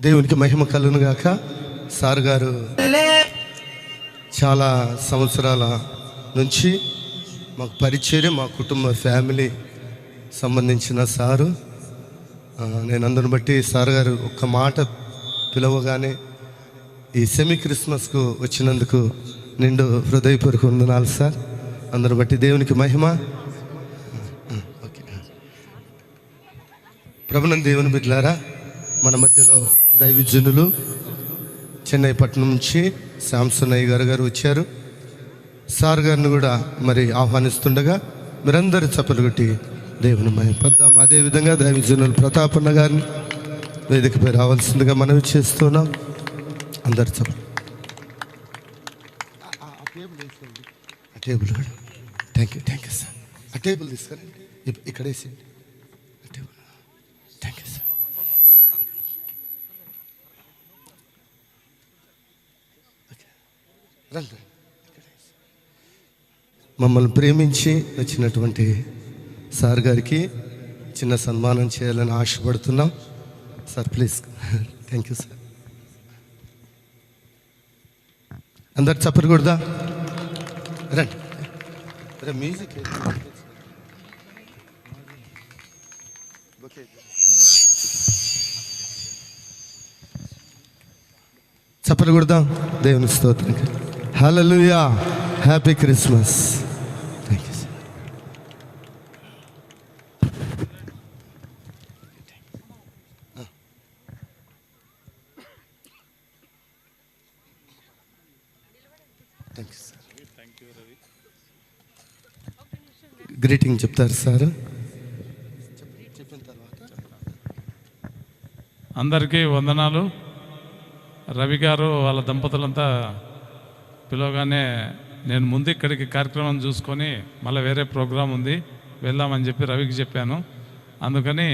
దేవునికి మహిమ కలుగును గాక. సార్ గారు చాలా సంవత్సరాల నుంచి మాకు పరిచయం, మా కుటుంబ ఫ్యామిలీ సంబంధించిన సారు. నేను అందరిని బట్టి సార్ గారు ఒక్క మాట పిలవగానే ఈ సెమీ క్రిస్మస్కు వచ్చినందుకు నిండు హృదయపూర్వక వందనాలు సార్. అందరిని బట్టి దేవునికి మహిమ. ఓకే, ప్రభునందు దేవుని బిడ్డలారా, మన మధ్యలో దైవజనులు చెన్నై పట్టణం నుంచి శాంసనయ్య గారు వచ్చారు. సార్ గారిని కూడా మరి ఆహ్వానిస్తుండగా మీరందరూ చప్పలు కొట్టి దేవుని మహిమపద్దాం. అదేవిధంగా దైవజనులు ప్రతాపన్న గారిని వేదికపై రావాల్సిందిగా మనవి చేస్తున్నాం. అందరు చప్పలు. ఆ టేబుల్ కూడా థ్యాంక్ యూ సార్. ఆ టేబుల్ తీసుకురండి, ఇక్కడ వేసేయండి. ఆ టేబుల్ థ్యాంక్ యూ సార్. మమ్మల్ని ప్రేమించి వచ్చినటువంటి సార్ గారికి చిన్న సన్మానం చేయాలని ఆశపడుతున్నాం. Sir please. Thank you sir. అందరు చెప్పకూడదా? రండి. మ్యూజిక్ చెప్పకూడదా? దేవుని స్తోత్రం. Hallelujah. Happy Christmas. Thank you sir. Thank you sir. Greeting చెప్తారు సార్. చెప్పిన తర్వాత అందరికీ వందనాలు. రవి గారు వాళ్ళ దంపతులంతా పిలవగానే నేను ముందు ఇక్కడికి కార్యక్రమం చూసుకొని మళ్ళీ వేరే ప్రోగ్రాం ఉంది వెళ్దామని చెప్పి రవికి చెప్పాను. అందుకని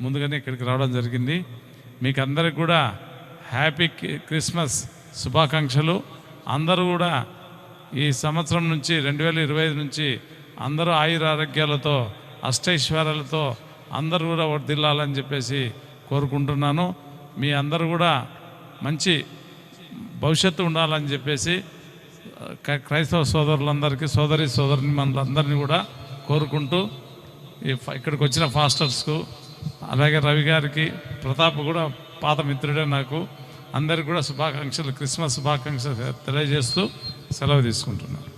ముందుగానే ఇక్కడికి రావడం జరిగింది. మీకు అందరికి కూడా హ్యాపీ క్రిస్మస్ శుభాకాంక్షలు. అందరూ కూడా ఈ సంవత్సరం నుంచి 2025 నుంచి అందరూ ఆయుర ఆరోగ్యాలతో అష్టైశ్వర్యాలతో అందరూ కూడా వర్ధిల్లాలని చెప్పేసి కోరుకుంటున్నాను. మీ అందరూ కూడా మంచి భవిష్యత్తు ఉండాలని చెప్పేసి క్రైస్తవ సోదరులందరికీ, సోదరిని మనందరినీ కూడా కోరుకుంటూ ఇక్కడికి వచ్చిన ఫాస్టర్స్కు, అలాగే రవి గారికి, ప్రతాప్ కూడా పాత మిత్రుడే నాకు, అందరికి కూడా శుభాకాంక్షలు, క్రిస్మస్ శుభాకాంక్షలు తెలియజేస్తూ సెలవు తీసుకుంటున్నాను.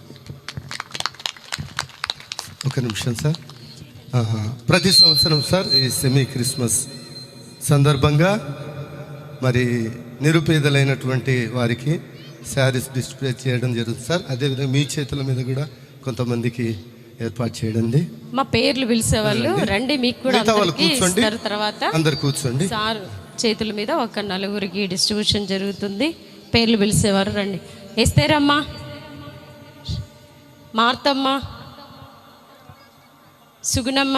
ఒక నిమిషం సార్. ప్రతి సంవత్సరం సార్ ఈ సెమీ క్రిస్మస్ సందర్భంగా మరి నిరుపేదలైనటువంటి వారికి శారీస్ డిస్ప్లే చేయడం జరుగుతుంది సార్. అదేవిధంగా మీ చేతుల మీద కూడా కొంతమందికి ఏర్పాటు చేయండి. మా పేర్లు పిలిచేవాళ్ళు రండి, మీకు కూడా కూర్చోండి. తర్వాత అందరు కూర్చోండి. సార్ చేతుల మీద ఒక 4 డిస్ట్రిబ్యూషన్ జరుగుతుంది. పేర్లు పిలిచేవారు రండి. ఎస్తేరమ్మ, మార్తమ్మ, సుగుణమ్మ,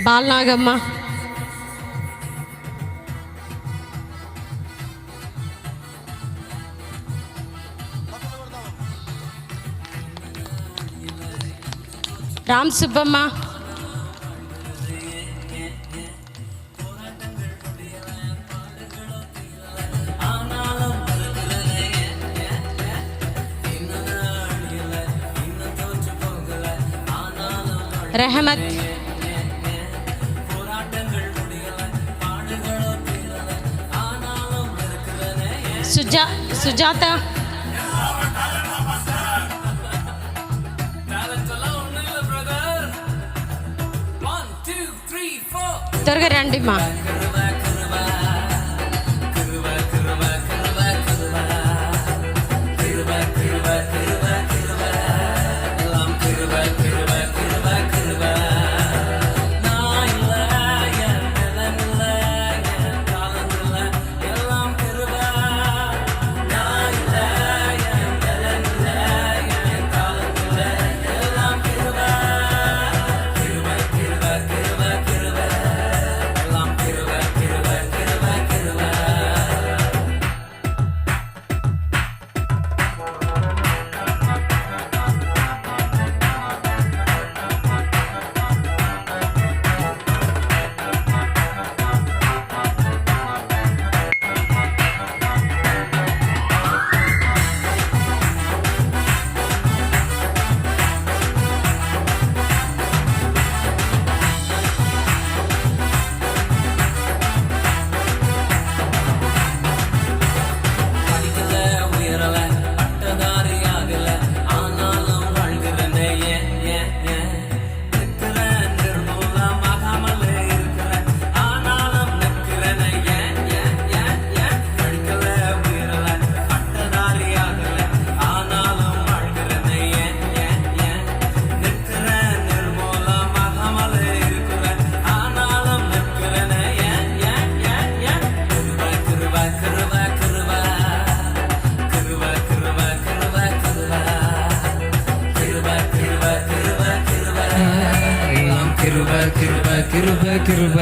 బాలనాగమ్మ, రామ్ సుబ్బమ్మ, రెహమత్, సుజాత, త్వరగా రండి మా. కిరుబ కిరుబ కిరుబ కిరుబ